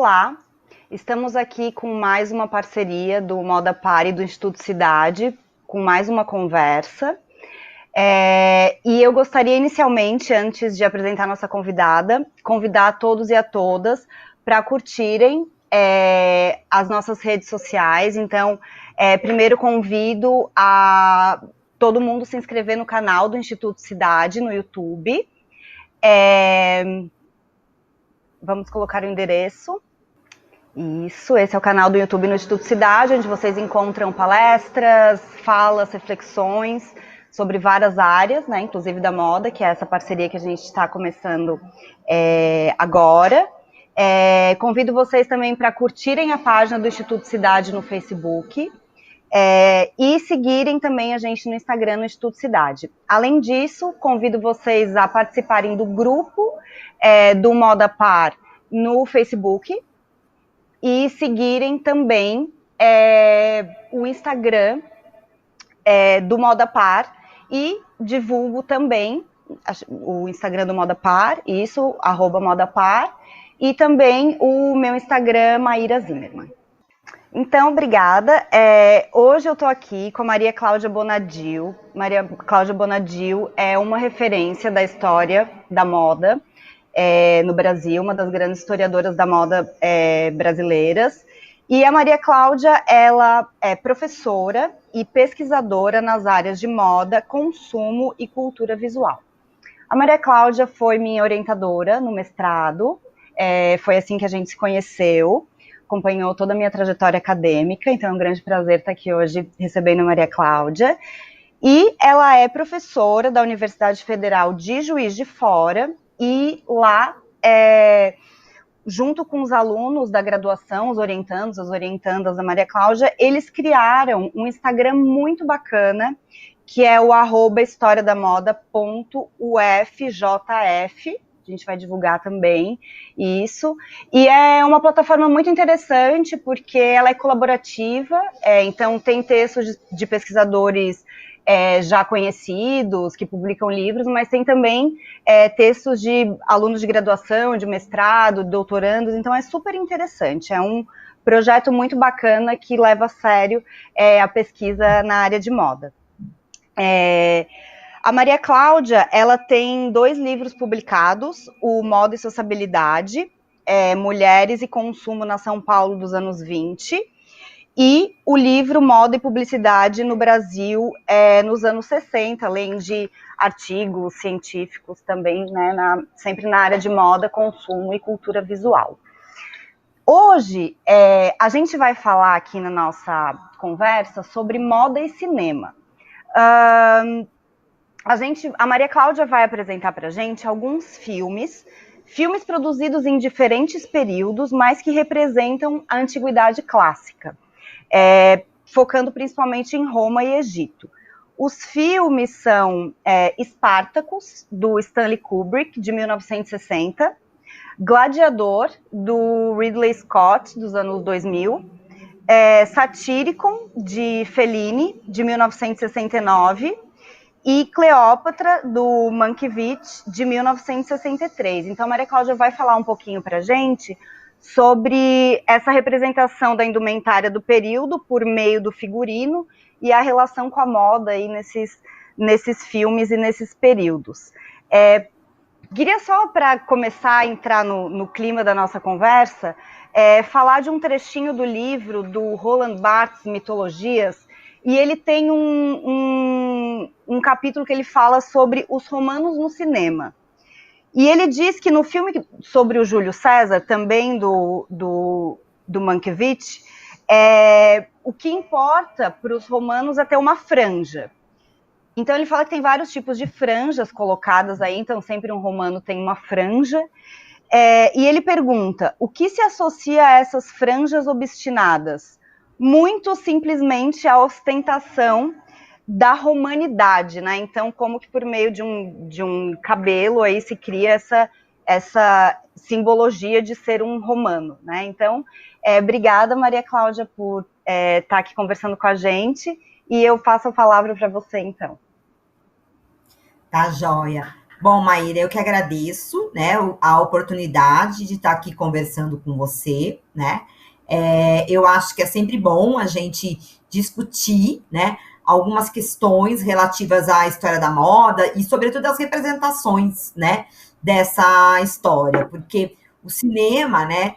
Olá, estamos aqui com mais uma parceria do Moda Par e do Instituto Cidade, com mais uma conversa. E eu gostaria inicialmente, antes de apresentar nossa convidada, convidar a todos e a todas para curtirem as nossas redes sociais. Então, primeiro convido a todo mundo se inscrever no canal do Instituto Cidade no YouTube. Vamos colocar o endereço. Isso, esse é o canal do YouTube no Instituto Cidade, onde vocês encontram palestras, falas, reflexões sobre várias áreas, né, inclusive da moda, que é essa parceria que a gente está começando agora. Convido vocês também para curtirem a página do Instituto Cidade no Facebook e seguirem também a gente no Instagram, no Instituto Cidade. Além disso, convido vocês a participarem do grupo do Moda Par no Facebook, e seguirem também o Instagram do Moda Par, e divulgo também o Instagram do Moda Par, isso, @modapar, e também o meu Instagram, Maíra Zimmermann. Então, obrigada. Hoje eu estou aqui com a Maria Cláudia Bonadil. Maria Cláudia Bonadil é uma referência da história da moda no Brasil, uma das grandes historiadoras da moda brasileiras. E a Maria Cláudia, ela é professora e pesquisadora nas áreas de moda, consumo e cultura visual. A Maria Cláudia foi minha orientadora no mestrado, foi assim que a gente se conheceu, acompanhou toda a minha trajetória acadêmica, então é um grande prazer estar aqui hoje recebendo a Maria Cláudia. E ela é professora da Universidade Federal de Juiz de Fora, e lá, junto com os alunos da graduação, os orientandos, as orientandas da Maria Cláudia, eles criaram um Instagram muito bacana, que é o @historiadamoda.ufjf, a gente vai divulgar também isso, e é uma plataforma muito interessante, porque ela é colaborativa, então tem textos de pesquisadores já conhecidos, que publicam livros, mas tem também textos de alunos de graduação, de mestrado, doutorandos, então é super interessante, é um projeto muito bacana que leva a sério a pesquisa na área de moda. A Maria Cláudia, ela tem 2 livros publicados, o Moda e Sociabilidade, Mulheres e Consumo na São Paulo dos anos 20, e o livro Moda e Publicidade no Brasil nos anos 60, além de artigos científicos também, né, sempre na área de moda, consumo e cultura visual. Hoje, a gente vai falar aqui na nossa conversa sobre moda e cinema. A Maria Cláudia vai apresentar para a gente alguns filmes produzidos em diferentes períodos, mas que representam a antiguidade clássica. Focando principalmente em Roma e Egito. Os filmes são Spartacus, do Stanley Kubrick, de 1960, Gladiador, do Ridley Scott, dos anos 2000, Satyricon, de Fellini, de 1969, e Cleópatra, do Mankiewicz, de 1963. Então, a Maria Cláudia vai falar um pouquinho para a gente sobre essa representação da indumentária do período por meio do figurino e a relação com a moda aí nesses filmes e nesses períodos. Queria só, para começar a entrar no clima da nossa conversa, falar de um trechinho do livro do Roland Barthes, Mitologias, e ele tem um capítulo que ele fala sobre os romanos no cinema. E ele diz que no filme sobre o Júlio César, também do Mankiewicz, o que importa para os romanos é ter uma franja. Então ele fala que tem vários tipos de franjas colocadas aí, então sempre um romano tem uma franja. E ele pergunta, o que se associa a essas franjas obstinadas? Muito simplesmente a ostentação da romanidade, né? Então, como que por meio de um cabelo aí se cria essa simbologia de ser um romano, né? Então, obrigada, Maria Cláudia, por estar aqui conversando com a gente, e eu passo a palavra para você, então. Tá joia. Bom, Maíra, eu que agradeço, né, a oportunidade de estar aqui conversando com você, né? Eu acho que é sempre bom a gente discutir, né, algumas questões relativas à história da moda e, sobretudo, as representações, né, dessa história, porque o cinema, né,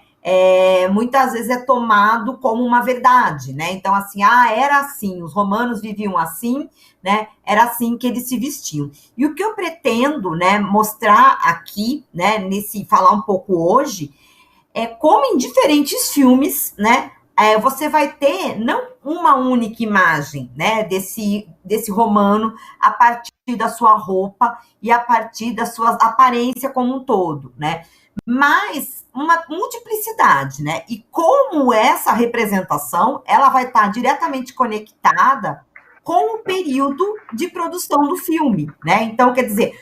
muitas vezes é tomado como uma verdade, né? Então, assim, era assim, os romanos viviam assim, né? Era assim que eles se vestiam. E o que eu pretendo, né, mostrar aqui, né, nesse falar um pouco hoje, é como em diferentes filmes, né, você vai ter não uma única imagem, né, desse romano a partir da sua roupa e a partir da sua aparência como um todo, né, mas uma multiplicidade, né, e como essa representação, ela vai estar diretamente conectada com o período de produção do filme, né, então, quer dizer,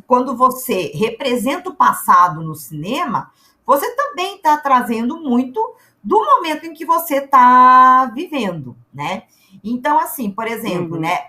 quando você representa o passado no cinema, você também está trazendo muito do momento em que você está vivendo, né? Então, assim, por exemplo, Uhum. né,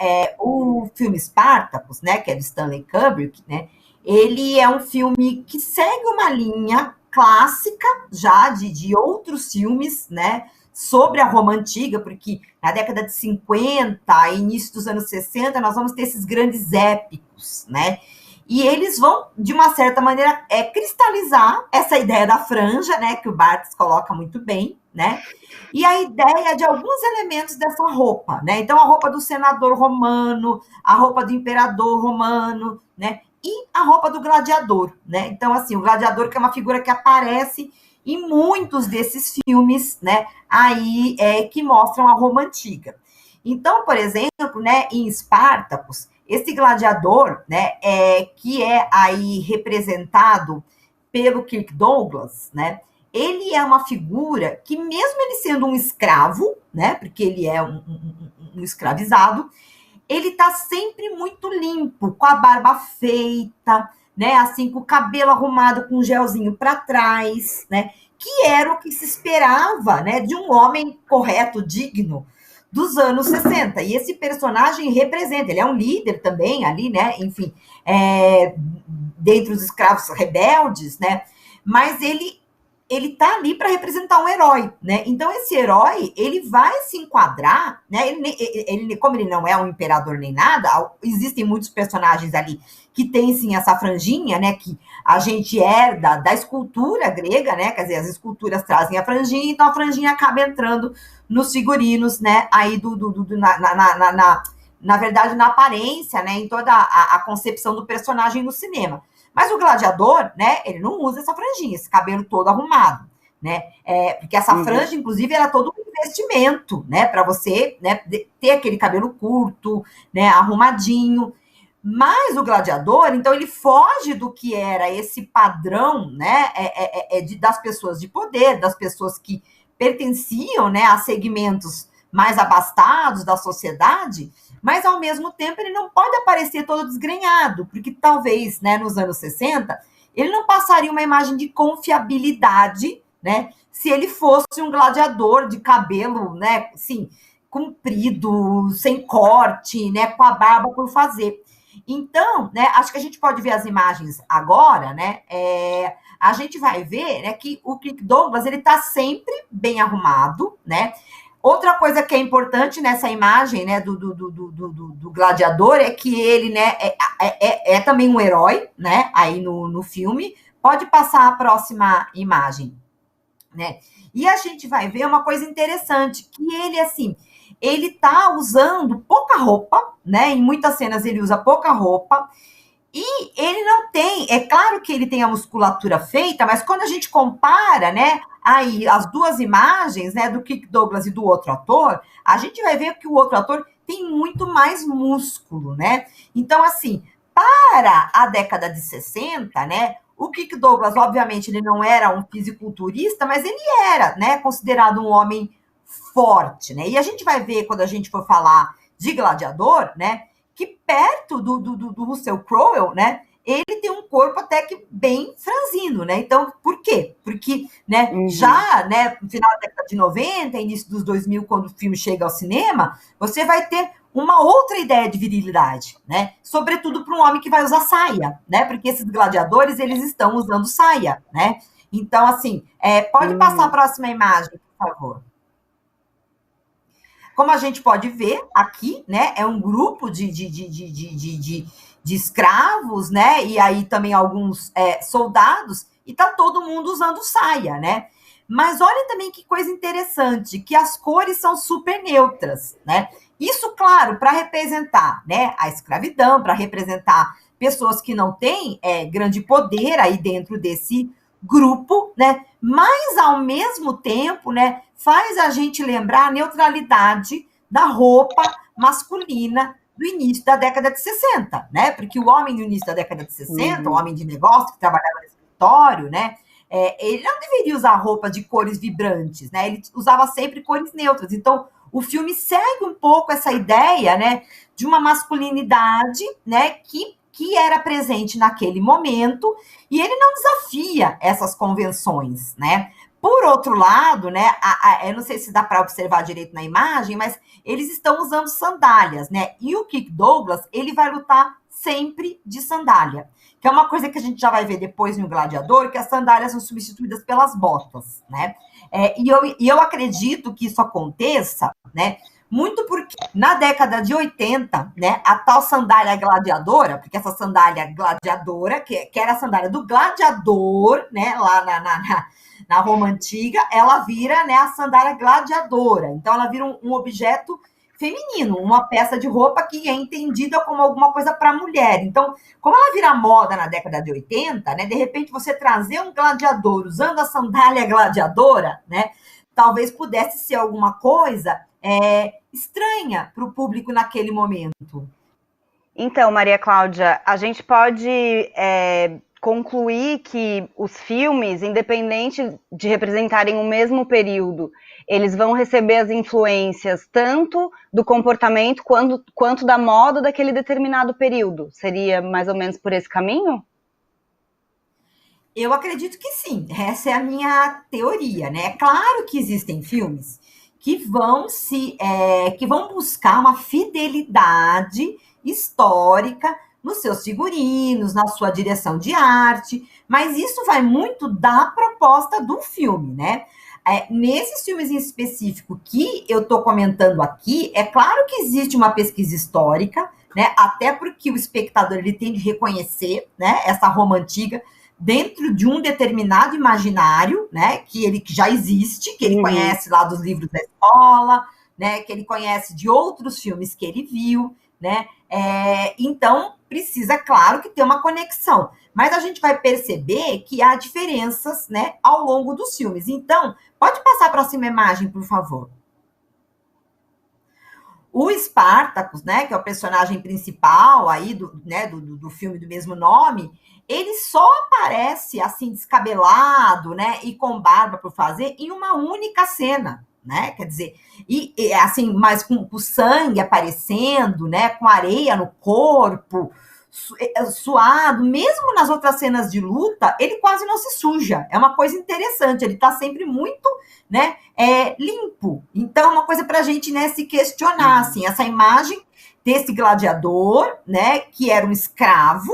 o filme Spartacus, né, que é do Stanley Kubrick, né, ele é um filme que segue uma linha clássica já de outros filmes, né, sobre a Roma Antiga, porque na década de 50 e início dos anos 60, nós vamos ter esses grandes épicos, né? E eles vão, de uma certa maneira, cristalizar essa ideia da franja, né, que o Barthes coloca muito bem, né, e a ideia de alguns elementos dessa roupa, né, então a roupa do senador romano, a roupa do imperador romano, né, e a roupa do gladiador, né, então assim, o gladiador que é uma figura que aparece em muitos desses filmes, né, aí que mostram a Roma antiga. Então, por exemplo, né, em Espartacus, esse gladiador, né, que é aí representado pelo Kirk Douglas, né, ele é uma figura que, mesmo ele sendo um escravo, né, porque ele é um escravizado, ele está sempre muito limpo, com a barba feita, né, assim, com o cabelo arrumado com um gelzinho para trás, né, que era o que se esperava, né, de um homem correto, digno, dos anos 60. E esse personagem representa, ele é um líder também ali, né, enfim, dentre os escravos rebeldes, né, mas ele tá ali para representar um herói, né? Então esse herói, ele vai se enquadrar, né? Como ele não é um imperador nem nada, existem muitos personagens ali que têm sim essa franjinha, né? Que a gente herda da escultura grega, né? Quer dizer, as esculturas trazem a franjinha, então a franjinha acaba entrando nos figurinos, né? Aí na verdade, na aparência, né? Em toda a concepção do personagem no cinema. Mas o gladiador, né, ele não usa essa franjinha, esse cabelo todo arrumado, né? Porque essa franja, inclusive, era todo um investimento, né, para você, né, ter aquele cabelo curto, né, arrumadinho. Mas o gladiador, então, ele foge do que era esse padrão, né, das pessoas de poder, das pessoas que pertenciam, né, a segmentos mais abastados da sociedade, mas ao mesmo tempo ele não pode aparecer todo desgrenhado, porque talvez, né, nos anos 60, ele não passaria uma imagem de confiabilidade, né, se ele fosse um gladiador de cabelo, né, assim, comprido, sem corte, né, com a barba por fazer. Então, né, acho que a gente pode ver as imagens agora, né, a gente vai ver, né, que o Kirk Douglas, ele tá sempre bem arrumado, né, outra coisa que é importante nessa imagem, né, do gladiador é que ele, né, é também um herói, né, aí no filme. Pode passar a próxima imagem, né? E a gente vai ver uma coisa interessante, que ele, assim, ele tá usando pouca roupa, né, em muitas cenas ele usa pouca roupa, e ele não tem, é claro que ele tem a musculatura feita, mas quando a gente compara, né, aí as duas imagens, né, do Kirk Douglas e do outro ator, a gente vai ver que o outro ator tem muito mais músculo, né? Então, assim, para a década de 60, né, o Kirk Douglas, obviamente, ele não era um fisiculturista, mas ele era, né, considerado um homem forte, né? E a gente vai ver, quando a gente for falar de gladiador, né, que perto do Russell Crowe, né, ele tem um corpo até que bem franzino, né? Então, por quê? Porque, né, já, né, no final da década de 90, início dos 2000, quando o filme chega ao cinema, você vai ter uma outra ideia de virilidade, né? Sobretudo para um homem que vai usar saia, né? Porque esses gladiadores, eles estão usando saia, né? Então, assim, pode passar a próxima imagem, por favor. Como a gente pode ver aqui, né? É um grupo de escravos, né? E aí também alguns soldados, e tá todo mundo usando saia, né? Mas olha também que coisa interessante, que as cores são super neutras, né? Isso, claro, para representar, né, a escravidão, para representar pessoas que não têm grande poder aí dentro desse grupo, né? Mas ao mesmo tempo, né, faz a gente lembrar a neutralidade da roupa masculina do início da década de 60, né? Porque o homem no início da década de 60, o homem de negócio que trabalhava no escritório, né? Ele não deveria usar roupa de cores vibrantes, né? Ele usava sempre cores neutras. Então, o filme segue um pouco essa ideia, né, de uma masculinidade, né, que era presente naquele momento, e ele não desafia essas convenções, né? Por outro lado, né, eu não sei se dá para observar direito na imagem, mas eles estão usando sandálias, né? E o Kirk Douglas, ele vai lutar sempre de sandália, que é uma coisa que a gente já vai ver depois no Gladiador, que as sandálias são substituídas pelas botas, né? E eu acredito que isso aconteça, né? Muito porque na década de 80, né, a tal sandália gladiadora, porque essa sandália gladiadora, que era a sandália do gladiador, né, lá na Roma Antiga, ela vira, né, a sandália gladiadora. Então, ela vira um objeto feminino, uma peça de roupa que é entendida como alguma coisa para mulher. Então, como ela vira moda na década de 80, né, de repente você trazer um gladiador usando a sandália gladiadora, né, talvez pudesse ser alguma coisa estranha para o público naquele momento. Então, Maria Cláudia, a gente pode concluir que os filmes, independente de representarem o mesmo período, eles vão receber as influências tanto do comportamento quanto da moda daquele determinado período. Seria mais ou menos por esse caminho? Eu acredito que sim, essa é a minha teoria, né? É claro que existem filmes que vão buscar uma fidelidade histórica nos seus figurinos, na sua direção de arte, mas isso vai muito da proposta do filme, né? Nesses filmes em específico que eu estou comentando aqui, é claro que existe uma pesquisa histórica, né? Até porque o espectador ele tem de reconhecer, né, essa Roma antiga dentro de um determinado imaginário, né, que já existe, que ele conhece lá dos livros da escola, né, que ele conhece de outros filmes que ele viu, né, então precisa, claro, que ter uma conexão, mas a gente vai perceber que há diferenças, né, ao longo dos filmes. Então, pode passar a próxima imagem, por favor. O Spartacus, né, que é o personagem principal aí do filme do mesmo nome, ele só aparece assim descabelado, né, e com barba por fazer em uma única cena, né? Quer dizer, assim, mas com o sangue aparecendo, né, com areia no corpo, suado, mesmo nas outras cenas de luta, ele quase não se suja. É uma coisa interessante, ele está sempre muito, né, limpo. Então, é uma coisa para a gente, né, se questionar, assim, essa imagem desse gladiador, né, que era um escravo,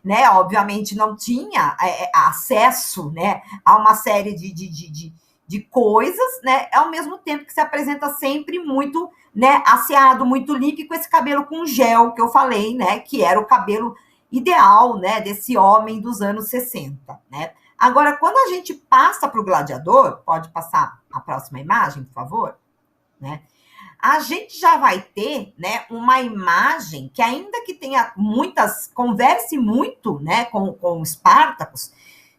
né, obviamente não tinha acesso, né, a uma série de coisas, né, ao mesmo tempo que se apresenta sempre muito, né, asseado, muito limpo, com esse cabelo com gel que eu falei, né, que era o cabelo ideal, né, desse homem dos anos 60, né. Agora, quando a gente passa para o gladiador, pode passar a próxima imagem, por favor, né, a gente já vai ter, né, uma imagem que, ainda que tenha converse muito, né, com o Spartacus,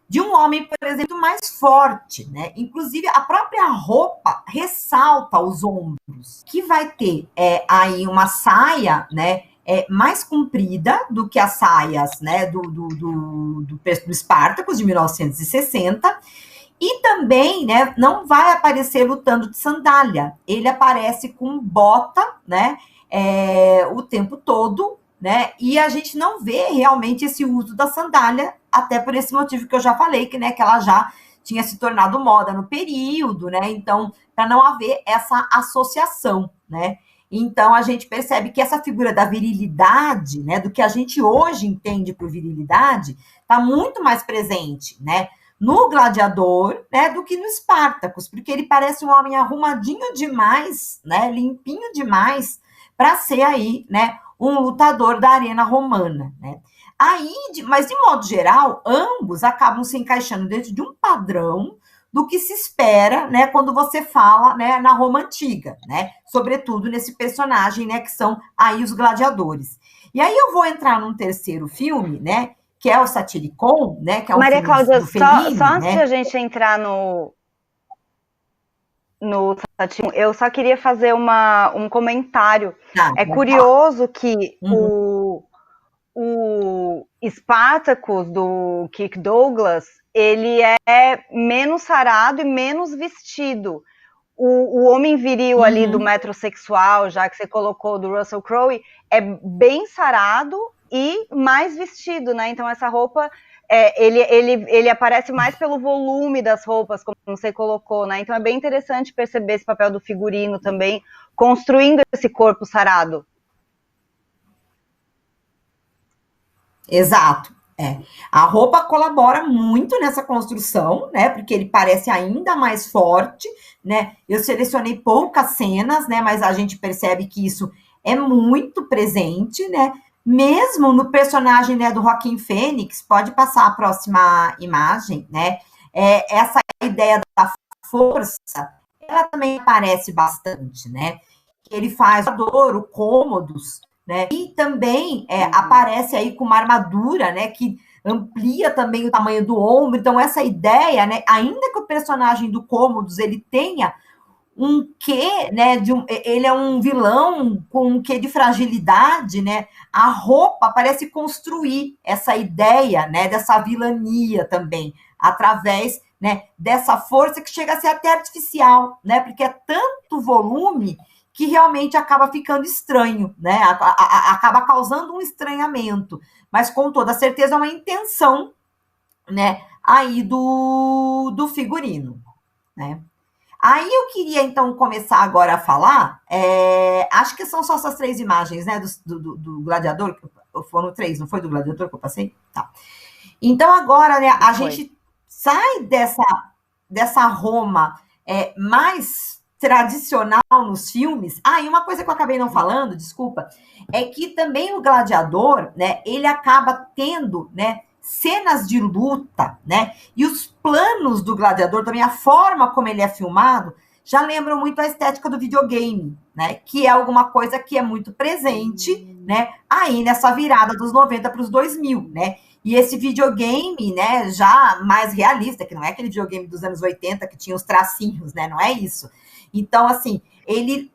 de um homem, por exemplo, mais forte, né? Inclusive, a própria roupa ressalta os ombros, que vai ter aí uma saia, né, mais comprida do que as saias, né, do Spartacus, de 1960, e também, né, não vai aparecer lutando de sandália, ele aparece com bota, né, o tempo todo, né, e a gente não vê realmente esse uso da sandália, até por esse motivo que eu já falei, que, né, que ela já tinha se tornado moda no período, né, então, para não haver essa associação, né. Então, a gente percebe que essa figura da virilidade, né, do que a gente hoje entende por virilidade, está muito mais presente, né, no Gladiador, né, do que no Spartacus, porque ele parece um homem arrumadinho demais, né, limpinho demais, para ser aí, né, um lutador da arena romana, né. Aí, mas de modo geral, ambos acabam se encaixando dentro de um padrão do que se espera, né, quando você fala, né, na Roma antiga, né, sobretudo nesse personagem, né, que são aí os gladiadores. E aí eu vou entrar num terceiro filme, né, que é o Satiricon, né, que é um Maria filme Cláudia, do Fellini, só antes né? de a gente entrar no Satiricon, eu só queria fazer um comentário. Tá, É vamos falar. curioso que Uhum. o Spartacus do Kirk Douglas, ele é menos sarado e menos vestido. O homem viril ali do Uhum. metrosexual, já que você colocou do Russell Crowe, é bem sarado e mais vestido, né? Então essa roupa, ele aparece mais pelo volume das roupas, como você colocou, né? Então é bem interessante perceber esse papel do figurino também, construindo esse corpo sarado. Exato. É. A roupa colabora muito nessa construção, né? Porque ele parece ainda mais forte, né? Eu selecionei poucas cenas, né? Mas a gente percebe que isso é muito presente, né? Mesmo no personagem, né, do Joaquim Fênix, pode passar a próxima imagem, né? Essa ideia da força, ela também aparece bastante, né? Ele faz a dor, o cômodos, né? E também aparece aí com uma armadura, né? Que amplia também o tamanho do ombro. Então, essa ideia, né? Ainda que o personagem do Cômodos ele tenha um quê, né? Ele é um vilão com um quê de fragilidade, né? A roupa parece construir essa ideia, né? Dessa vilania também, através, né? Dessa força que chega a ser até artificial, né? Porque é tanto volume que realmente acaba ficando estranho, né? Acaba causando um estranhamento, mas com toda certeza é uma intenção, né? Aí do figurino, né? Aí eu queria, então, começar agora a falar. Acho que são só essas três imagens, né? Do Gladiador. Foram três, não foi do Gladiador que eu passei? Tá. Então, agora, né, a gente sai dessa Roma mais tradicional nos filmes. E uma coisa que eu acabei não falando, desculpa, é que também o Gladiador, né, ele acaba tendo, né, cenas de luta, né? E os planos do Gladiador, também a forma como ele é filmado, já lembram muito a estética do videogame, né? Que é alguma coisa que é muito presente, né? Aí nessa virada dos 90 para os 2000, né? E esse videogame, né, já mais realista, que não é aquele videogame dos anos 80 que tinha os tracinhos, né? Não é isso. Então, assim, ele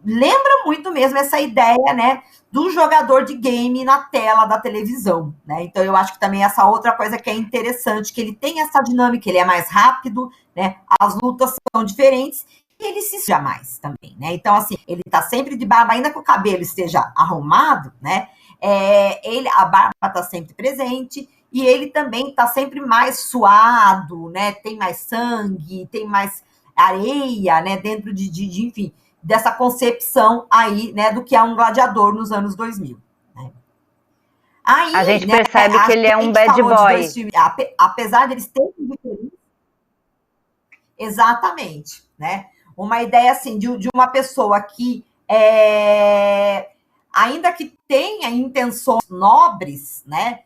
lembra muito mesmo essa ideia, né, do jogador de game na tela da televisão, né? Então eu acho que também essa outra coisa que é interessante, que ele tem essa dinâmica, ele é mais rápido, né? As lutas são diferentes e ele se suja mais também, né? Então assim, ele tá sempre de barba, ainda que o cabelo esteja arrumado, né? A barba tá sempre presente e ele também tá sempre mais suado, né? Tem mais sangue, tem mais areia, né? Dentro enfim, dessa concepção aí, né, do que é um gladiador nos anos 2000. Né? Aí, a gente né, percebe que ele é um bad boy. Filmes, apesar de eles terem diferença, exatamente, né? Uma ideia assim de uma pessoa que ainda que tenha intenções nobres, né?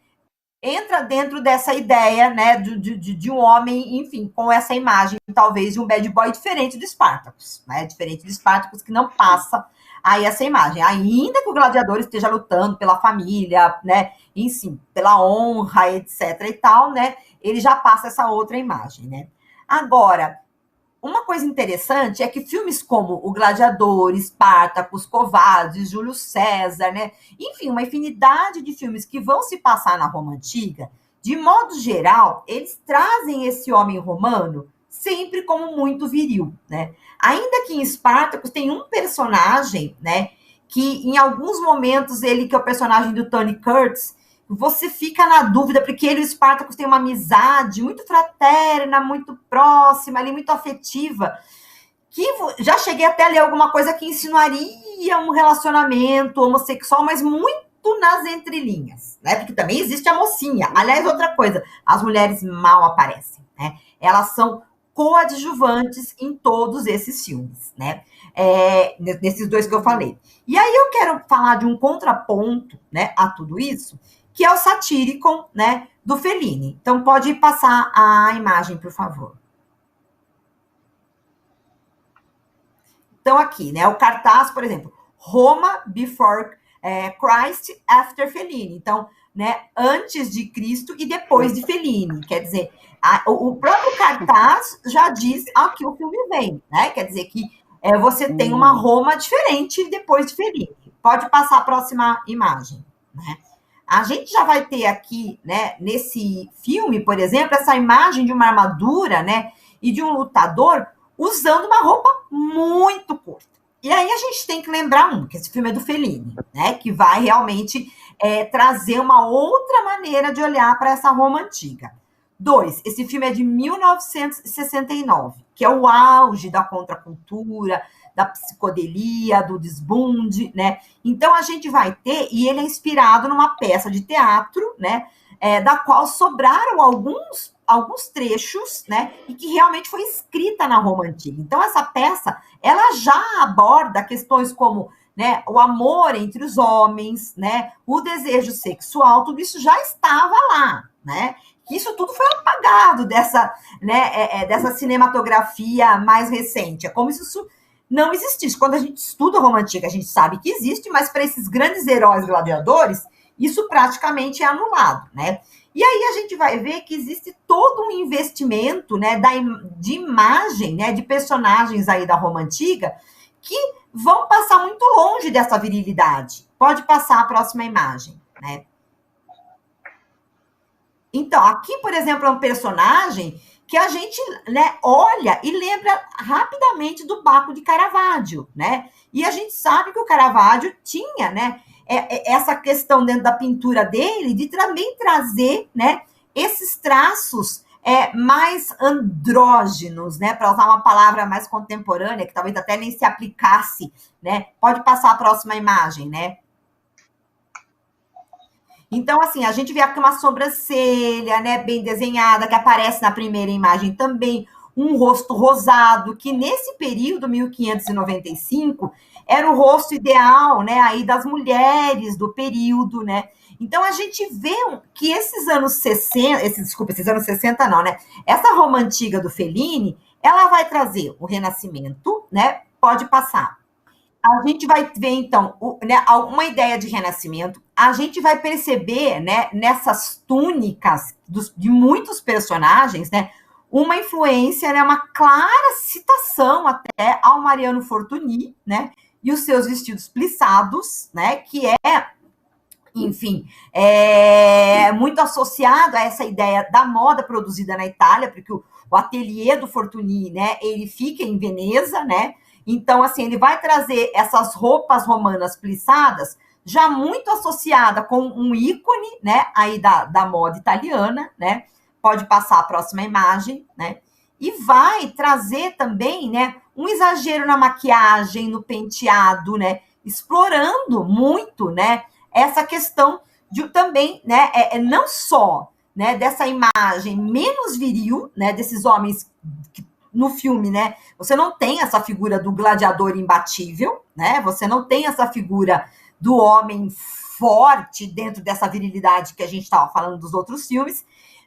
Entra dentro dessa ideia, né, de um homem, enfim, com essa imagem, talvez, de um bad boy diferente do Spartacus, né, diferente do Spartacus, que não passa aí essa imagem, ainda que o gladiador esteja lutando pela família, né, enfim, pela honra, etc e tal, né, ele já passa essa outra imagem, né. Agora, uma coisa interessante é que filmes como O Gladiador, Espartacus, Covardes, Júlio César, né? Enfim, uma infinidade de filmes que vão se passar na Roma Antiga, de modo geral, eles trazem esse homem romano sempre como muito viril, né? Ainda que em Espartacus tem um personagem, né? Que em alguns momentos ele, que é o personagem do Tony Curtis, você fica na dúvida, porque ele e o Spartacus têm uma amizade muito fraterna, muito próxima, ali, muito afetiva, que já cheguei até a ler alguma coisa que insinuaria um relacionamento homossexual, mas muito nas entrelinhas, né? Porque também existe a mocinha. Aliás, outra coisa, as mulheres mal aparecem, né? Elas são coadjuvantes em todos esses filmes, né? Nesses dois que eu falei. E aí eu quero falar de um contraponto, né, a tudo isso, que é o Satyricon, né, do Fellini. Então pode passar a imagem, por favor. Então aqui, né, o cartaz, por exemplo, Roma before Christ after Fellini. Então, né, antes de Cristo e depois de Fellini. Quer dizer, o próprio cartaz já diz a que o filme vem, né? Quer dizer que você tem uma Roma diferente depois de Fellini. Pode passar a próxima imagem, né? A gente já vai ter aqui, né, nesse filme, por exemplo, essa imagem de uma armadura, né, e de um lutador usando uma roupa muito curta. E aí a gente tem que lembrar que esse filme é do Fellini, né, que vai realmente trazer uma outra maneira de olhar para essa Roma antiga. 2, esse filme é de 1969, que é o auge da contracultura, da psicodelia, do desbunde, né? Então a gente vai ter, e ele é inspirado numa peça de teatro, né? Da qual sobraram alguns trechos, né? E que realmente foi escrita na Roma antiga. Então essa peça, ela já aborda questões como, né, o amor entre os homens, né? O desejo sexual, tudo isso já estava lá, né? Isso tudo foi apagado dessa, né, dessa cinematografia mais recente. É como se isso não existisse. Quando a gente estuda a Roma Antiga, a gente sabe que existe, mas para esses grandes heróis gladiadores, isso praticamente é anulado, né? E aí a gente vai ver que existe todo um investimento, né, de imagem, né, de personagens aí da Roma Antiga que vão passar muito longe dessa virilidade. Pode passar a próxima imagem, né? Então, aqui, por exemplo, é um personagem que a gente, né, olha e lembra rapidamente do Bacco de Caravaggio, né? E a gente sabe que o Caravaggio tinha, né, essa questão dentro da pintura dele de também trazer, né, esses traços mais andrógenos, né, para usar uma palavra mais contemporânea, que talvez até nem se aplicasse, né? Pode passar a próxima imagem, né? Então, assim, a gente vê aqui uma sobrancelha, né, bem desenhada, que aparece na primeira imagem também, um rosto rosado, que nesse período, 1595, era o rosto ideal, né, aí das mulheres do período, né. Então, a gente vê que esses anos 60, esses anos 60 não, né, essa Roma antiga do Fellini, ela vai trazer o Renascimento, né, pode passar. A gente vai ver, então, né, uma ideia de renascimento. A gente vai perceber, né, nessas túnicas de muitos personagens, né, uma influência, né, uma clara citação até ao Mariano Fortuny, né, e os seus vestidos plissados, né, que enfim, muito associado a essa ideia da moda produzida na Itália, porque o ateliê do Fortuny, né, ele fica em Veneza, né. Então, assim, ele vai trazer essas roupas romanas plissadas, já muito associada com um ícone, né, aí da moda italiana, né? Pode passar a próxima imagem, né? E vai trazer também, né, um exagero na maquiagem, no penteado, né? Explorando muito, né, essa questão de também, né, não só, né, dessa imagem menos viril, né, desses homens que no filme, né, você não tem essa figura do gladiador imbatível, né, você não tem essa figura do homem forte dentro dessa virilidade que a gente estava falando dos outros filmes,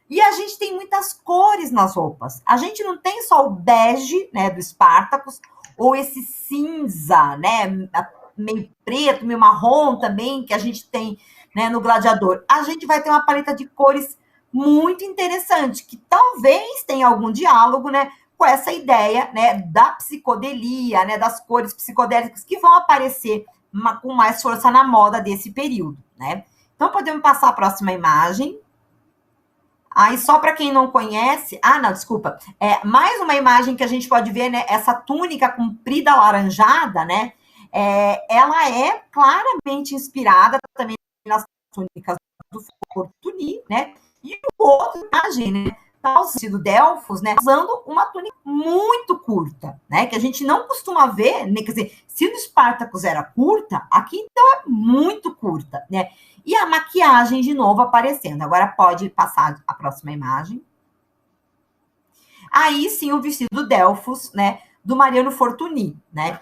e a gente tem muitas cores nas roupas. A gente não tem só o bege, né, do Spartacus, ou esse cinza, né, meio preto, meio marrom também, que a gente tem, né, no gladiador. A gente vai ter uma paleta de cores muito interessante, que talvez tenha algum diálogo, né, com essa ideia, né, da psicodelia, né, das cores psicodélicas que vão aparecer com mais força na moda desse período, né? Então, podemos passar a próxima imagem. Aí, só para quem não conhece... Ah, não, desculpa. Mais uma imagem que a gente pode ver, né, essa túnica comprida alaranjada, né, ela é claramente inspirada também nas túnicas do Fortuny, né, e outra imagem, né, tá usando Delfos, né, usando uma túnica muito curta, né? Que a gente não costuma ver, né? Quer dizer, se o Spartacus era curta, aqui então é muito curta, né? E a maquiagem de novo aparecendo. Agora pode passar a próxima imagem. Aí sim o vestido Delfos, né? Do Mariano Fortuny, né?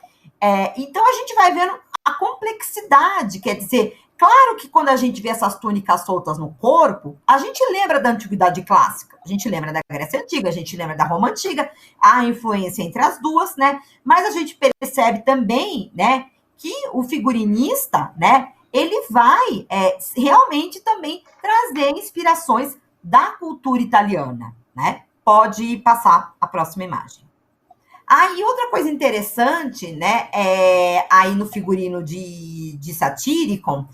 Então a gente vai vendo a complexidade, quer dizer, claro que quando a gente vê essas túnicas soltas no corpo, a gente lembra da antiguidade clássica, a gente lembra da Grécia Antiga, a gente lembra da Roma Antiga, há influência entre as duas, né? Mas a gente percebe também, né, que o figurinista, né, ele vai realmente também trazer inspirações da cultura italiana, né? Pode passar a próxima imagem. Aí, outra coisa interessante, né, aí no figurino de Satyricon,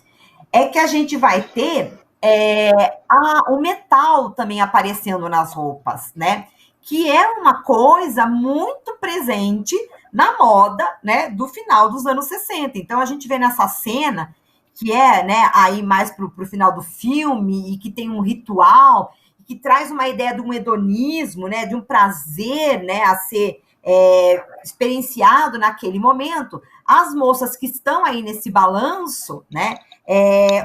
é que a gente vai ter o metal também aparecendo nas roupas, né? Que é uma coisa muito presente na moda, né, do final dos anos 60. Então, a gente vê nessa cena, que né, aí mais para o final do filme, e que tem um ritual, que traz uma ideia de um hedonismo, né, de um prazer, né, a ser experienciado naquele momento, as moças que estão aí nesse balanço, né,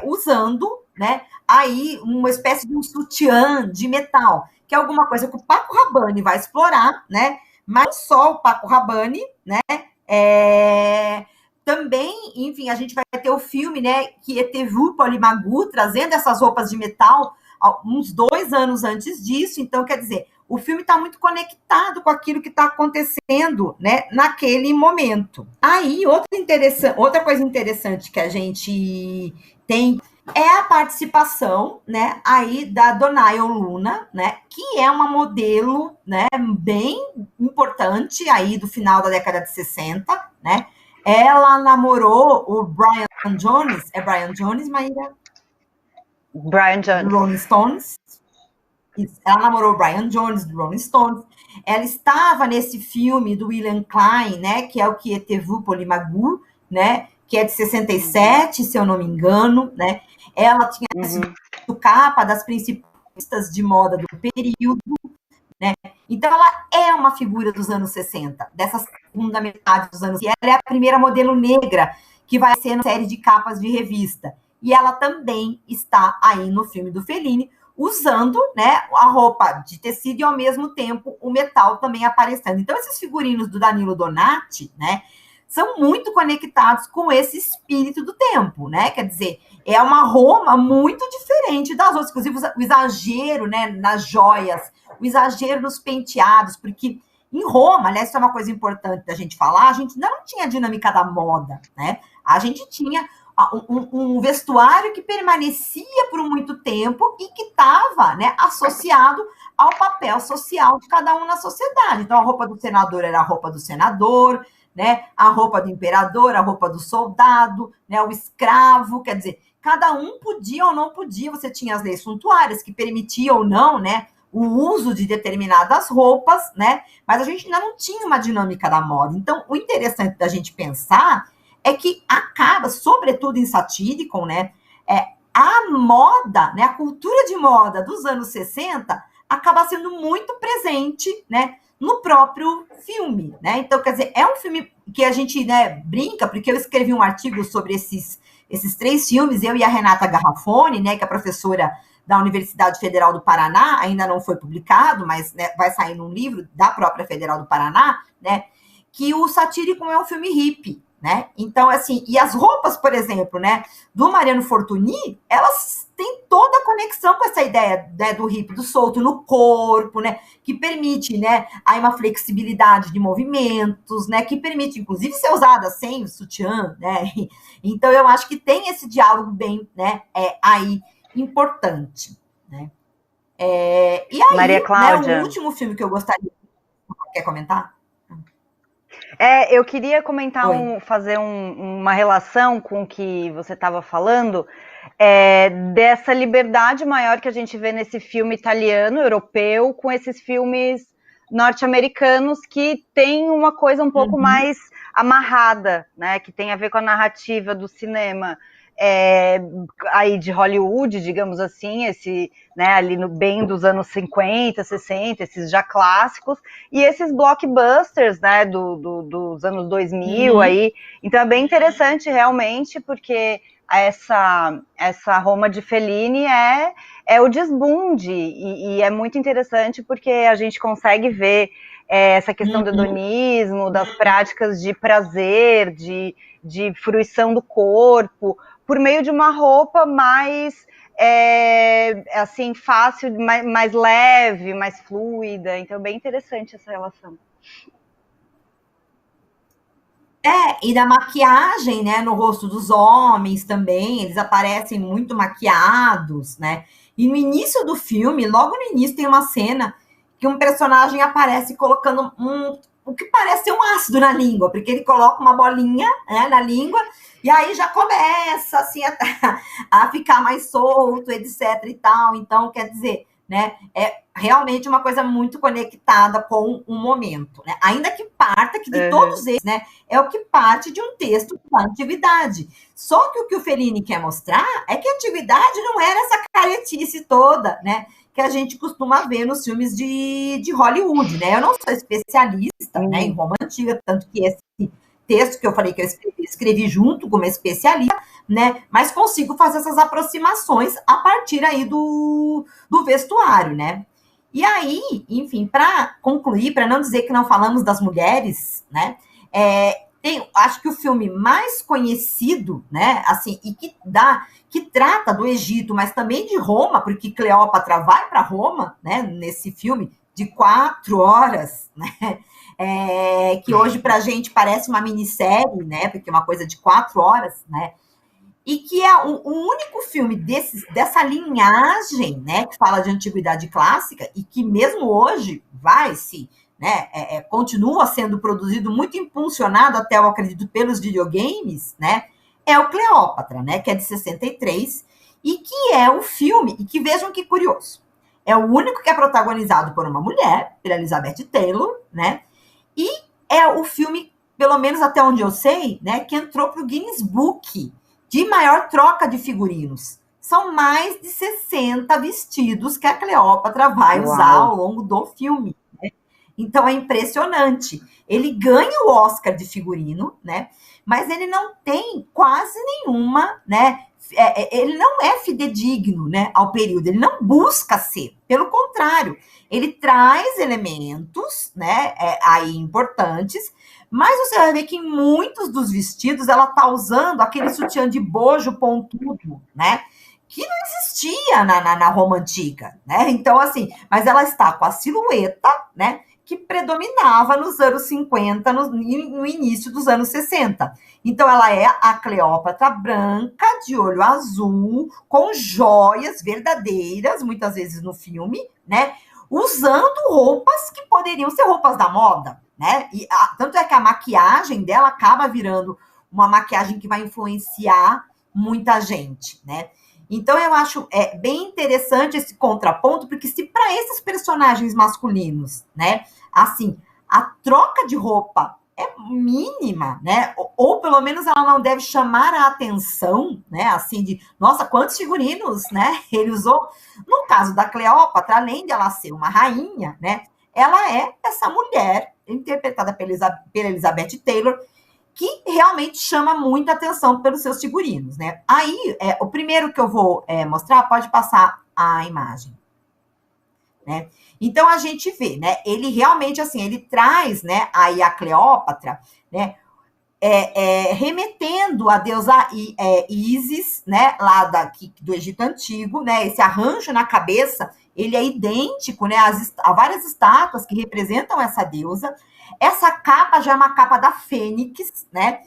usando, né, aí uma espécie de um sutiã de metal, que é alguma coisa que o Paco Rabanne vai explorar, né, mas só o Paco Rabanne, né, também, enfim, a gente vai ter o filme, né, que é Etevu Polimagu, trazendo essas roupas de metal uns 2 anos antes disso, então, quer dizer, o filme está muito conectado com aquilo que está acontecendo, né, naquele momento. Aí, outra coisa interessante que a gente tem é a participação, né, aí da Donaio Luna, né, que é uma modelo, né, bem importante aí do final da década de 60, né. Ela namorou o Brian Jones, Brian Jones, Maíra? Brian Jones. Do Rolling Stones. Ela namorou o Brian Jones, do Rolling Stones. Ela estava nesse filme do William Klein, né, que é o que Etevu Polimagu, né, que é de 67, se eu não me engano, né. Ela tinha sido capa das principais de moda do período, né. Então, ela é uma figura dos anos 60, dessa segunda metade dos anos. E ela é a primeira modelo negra que vai ser na série de capas de revista. E ela também está aí no filme do Fellini, usando, né, a roupa de tecido e, ao mesmo tempo, o metal também aparecendo. Então, esses figurinos do Danilo Donati, né, são muito conectados com esse espírito do tempo, né? Quer dizer, é uma Roma muito diferente das outras. Inclusive, o exagero, né, nas joias, o exagero nos penteados, porque em Roma, aliás, isso é uma coisa importante da gente falar, a gente não tinha a dinâmica da moda, né? A gente tinha um vestuário que permanecia por muito tempo e que estava, né, associado ao papel social de cada um na sociedade. Então, a roupa do senador era a roupa do senador, né, a roupa do imperador, a roupa do soldado, né, o escravo, quer dizer, cada um podia ou não podia, você tinha as leis suntuárias que permitiam ou não, né, o uso de determinadas roupas, né, mas a gente ainda não tinha uma dinâmica da moda. Então, o interessante da gente pensar é que acaba, sobretudo em Satyricon, né, a moda, né, a cultura de moda dos anos 60 acaba sendo muito presente, né, no próprio filme, né? Então, quer dizer, é um filme que a gente, né, brinca, porque eu escrevi um artigo sobre esses 3 filmes, eu e a Renata Garrafoni, né, que é professora da Universidade Federal do Paraná, ainda não foi publicado, mas, né, vai sair num livro da própria Federal do Paraná, né, que o Satyricon é um filme hippie, né? Então, assim, e as roupas, por exemplo, né, do Mariano Fortuny, elas têm toda a conexão com essa ideia, né, do hippie, do solto no corpo, né, que permite, né, aí uma flexibilidade de movimentos, né, que permite, inclusive, ser usada sem o sutiã, né? Então, eu acho que tem esse diálogo bem, né, aí importante, né? E aí, Maria Cláudia, né, o último filme que eu gostaria... Quer comentar? Eu queria comentar, fazer uma relação com o que você estava falando, dessa liberdade maior que a gente vê nesse filme italiano, europeu, com esses filmes norte-americanos que tem uma coisa um pouco mais amarrada, né, que tem a ver com a narrativa do cinema. aí de Hollywood, digamos assim, esse, né, ali no bem dos anos 50, 60, esses já clássicos, e esses blockbusters, né, dos anos 2000 aí. Então é bem interessante realmente, porque essa Roma de Fellini é o desbunde, e é muito interessante porque a gente consegue ver essa questão do hedonismo, das práticas de prazer, de fruição do corpo, por meio de uma roupa mais assim, fácil, mais leve, mais fluida. Então, é bem interessante essa relação. E da maquiagem, né, no rosto dos homens também, eles aparecem muito maquiados, né? E no início do filme, logo no início, tem uma cena que um personagem aparece colocando o que parece ser um ácido na língua, porque ele coloca uma bolinha, né, na língua, e aí já começa assim a ficar mais solto, etc e tal. Então, quer dizer, né, é realmente uma coisa muito conectada com o momento, né? Ainda que parta que de todos eles, né, é o que parte de um texto da antiguidade. Só que o o Fellini quer mostrar é que a antiguidade não era essa caretice toda, né, que a gente costuma ver nos filmes de Hollywood, né? Eu não sou especialista, né, em Roma Antiga, tanto que esse texto que eu falei que eu escrevi junto com uma especialista, né, mas consigo fazer essas aproximações a partir aí do vestuário, né? E aí, enfim, para concluir, para não dizer que não falamos das mulheres, né, acho que o filme mais conhecido, né, assim, e que trata do Egito, mas também de Roma, porque Cleópatra vai para Roma, né, nesse filme de 4 horas, né, que hoje para a gente parece uma minissérie, né, porque é uma coisa de 4 horas, né, e que é o único filme dessa linhagem, né, que fala de antiguidade clássica e que mesmo hoje né, continua sendo produzido, muito impulsionado até, eu acredito, pelos videogames, né, é o Cleópatra, né, que é de 63, e que é o filme, e que vejam que curioso, é o único que é protagonizado por uma mulher, pela Elizabeth Taylor, né, e é o filme, pelo menos até onde eu sei, né, que entrou para o Guinness Book de maior troca de figurinos. São mais de 60 vestidos que a Cleópatra vai usar ao longo do filme. Né? Então é impressionante. Ele ganha o Oscar de figurino, né? Mas ele não tem quase nenhuma, né? Ele não é fidedigno, né, ao período. Ele não busca ser. Pelo contrário, ele traz elementos, né, aí importantes. Mas você vai ver que em muitos dos vestidos ela tá usando aquele sutiã de bojo pontudo, né? Que não existia na Roma Antiga, né? Então, assim, mas ela está com a silhueta, né? Que predominava nos anos 50, no início dos anos 60. Então, ela é a Cleópatra branca, de olho azul, com joias verdadeiras, muitas vezes no filme, né? Usando roupas que poderiam ser roupas da moda, né? Tanto é que a maquiagem dela acaba virando uma maquiagem que vai influenciar muita gente, né? Então eu acho bem interessante esse contraponto, porque se para esses personagens masculinos, né, assim, a troca de roupa é mínima, né? Ou pelo menos ela não deve chamar a atenção, né? Assim, de nossa, quantos figurinos, né? Ele usou. No caso da Cleópatra, além de ela ser uma rainha, né? Ela é essa mulher interpretada pela Elizabeth Taylor, que realmente chama muita atenção pelos seus figurinos, né? Aí, o primeiro que eu vou mostrar, pode passar a imagem, né? Então, a gente vê, né? Ele realmente, assim, ele traz, né, aí a Cleópatra, né, remetendo a deusa Ísis, né, lá do Egito Antigo, né? Esse arranjo na cabeça, ele é idêntico, né, a várias estátuas que representam essa deusa. Essa capa já é uma capa da Fênix, né?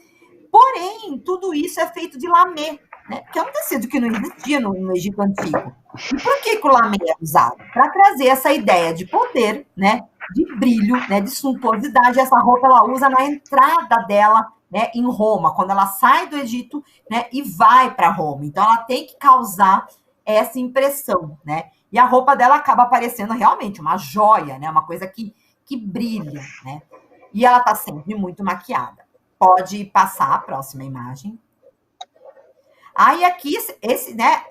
Porém, tudo isso é feito de lamê, né? Que é um tecido que não existia no Egito Antigo. E por que o lamê é usado? Para trazer essa ideia de poder, né? De brilho, né? De suntuosidade. Essa roupa ela usa na entrada dela, né? Em Roma, quando ela sai do Egito, né? E vai para Roma. Então, ela tem que causar essa impressão, né? E a roupa dela acaba parecendo realmente uma joia, né? Uma coisa que brilha, né? E ela está sempre muito maquiada. Pode passar a próxima imagem. Aí aqui, né,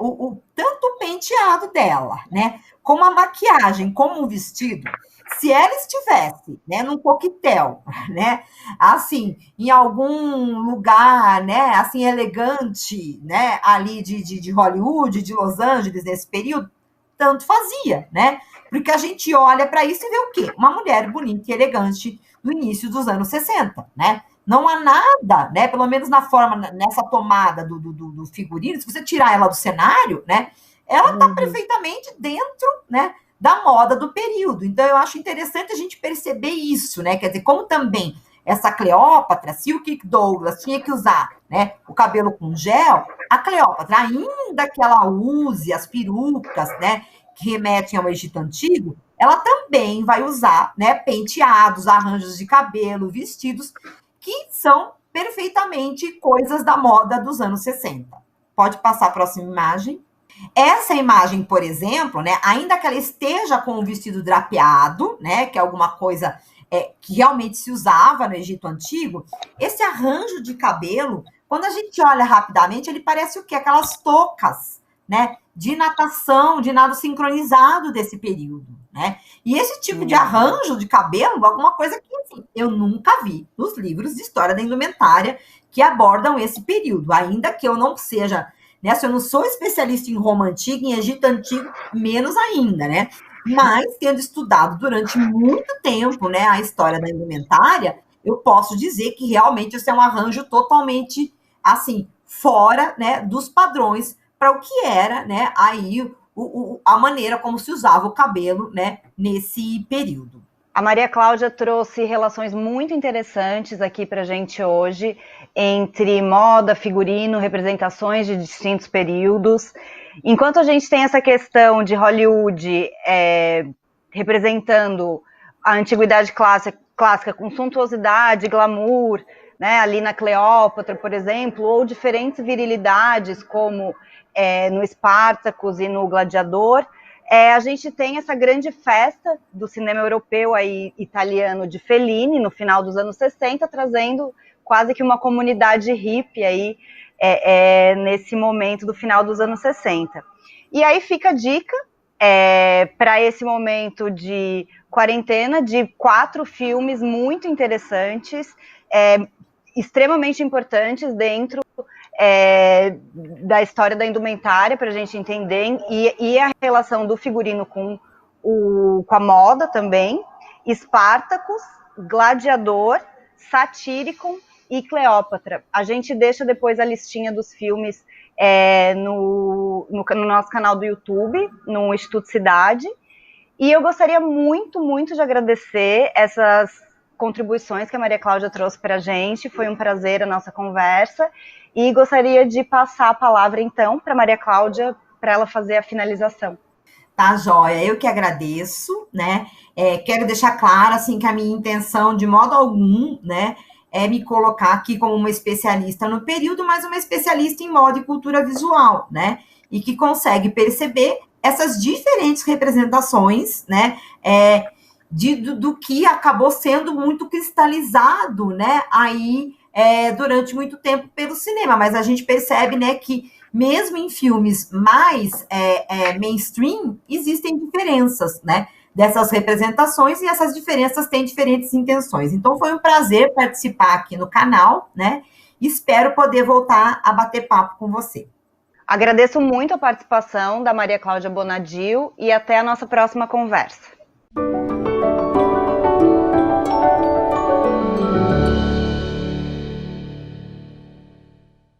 tanto o penteado dela, né, como a maquiagem, como o vestido, se ela estivesse, né, num coquetel, né, assim, em algum lugar, né, assim, elegante, né, ali de Hollywood, de Los Angeles, nesse período, tanto fazia, né, porque a gente olha para isso e vê o quê? Uma mulher bonita e elegante do início dos anos 60, né, não há nada, né? Pelo menos na forma, nessa tomada do figurino, se você tirar ela do cenário, né? Ela está perfeitamente dentro, né? Da moda do período. Então, eu acho interessante a gente perceber isso, né? Quer dizer, como também essa Cleópatra, se o Kirk Douglas tinha que usar, né, o cabelo com gel, a Cleópatra, ainda que ela use as perucas, né, que remetem ao Egito Antigo, ela também vai usar, né, penteados, arranjos de cabelo, vestidos que são perfeitamente coisas da moda dos anos 60. Pode passar a próxima imagem. Essa imagem, por exemplo, né, ainda que ela esteja com o vestido drapeado, né, que é alguma coisa que realmente se usava no Egito Antigo, esse arranjo de cabelo, quando a gente olha rapidamente, ele parece o quê? Aquelas toucas, né, de natação, de nado sincronizado desse período, né? E esse tipo de arranjo de cabelo, alguma coisa que assim, eu nunca vi nos livros de história da indumentária que abordam esse período, ainda que eu não seja, né, se eu não sou especialista em Roma Antiga, em Egito Antigo, menos ainda, né? Mas, tendo estudado durante muito tempo, né, a história da indumentária, eu posso dizer que realmente esse é um arranjo totalmente, assim, fora, né, dos padrões para o que era, né, aí a maneira como se usava o cabelo, né, nesse período. A Maria Cláudia trouxe relações muito interessantes aqui para a gente hoje, entre moda, figurino, representações de distintos períodos. Enquanto a gente tem essa questão de Hollywood representando a antiguidade clássica com suntuosidade, glamour, né, ali na Cleópatra, por exemplo, ou diferentes virilidades, como no Spartacus e no Gladiador, a gente tem essa grande festa do cinema europeu aí, italiano de Fellini, no final dos anos 60, trazendo quase que uma comunidade hippie aí, nesse momento do final dos anos 60. E aí fica a dica para esse momento de quarentena, de 4 filmes muito interessantes, extremamente importantes dentro da história da indumentária, para a gente entender, e a relação do figurino com a moda também. Spartacus, Gladiador, Satyricon e Cleópatra. A gente deixa depois a listinha dos filmes no nosso canal do YouTube, no Instituto Cidade. E eu gostaria muito, muito de agradecer essas contribuições que a Maria Cláudia trouxe para a gente. Foi um prazer a nossa conversa. E gostaria de passar a palavra, então, para a Maria Cláudia, para ela fazer a finalização. Tá, joia. Eu que agradeço, né? Quero deixar claro, assim, que a minha intenção, de modo algum, né, é me colocar aqui como uma especialista no período, mas uma especialista em moda e cultura visual, né? E que consegue perceber essas diferentes representações, né? Do que acabou sendo muito cristalizado, né? Aí, durante muito tempo pelo cinema. Mas a gente percebe, né, que mesmo em filmes mais mainstream, existem diferenças, né, dessas representações, e essas diferenças têm diferentes intenções. Então, foi um prazer participar aqui no canal, né, espero poder voltar a bater papo com você. Agradeço muito a participação da Maria Cláudia Bonadil e até a nossa próxima conversa.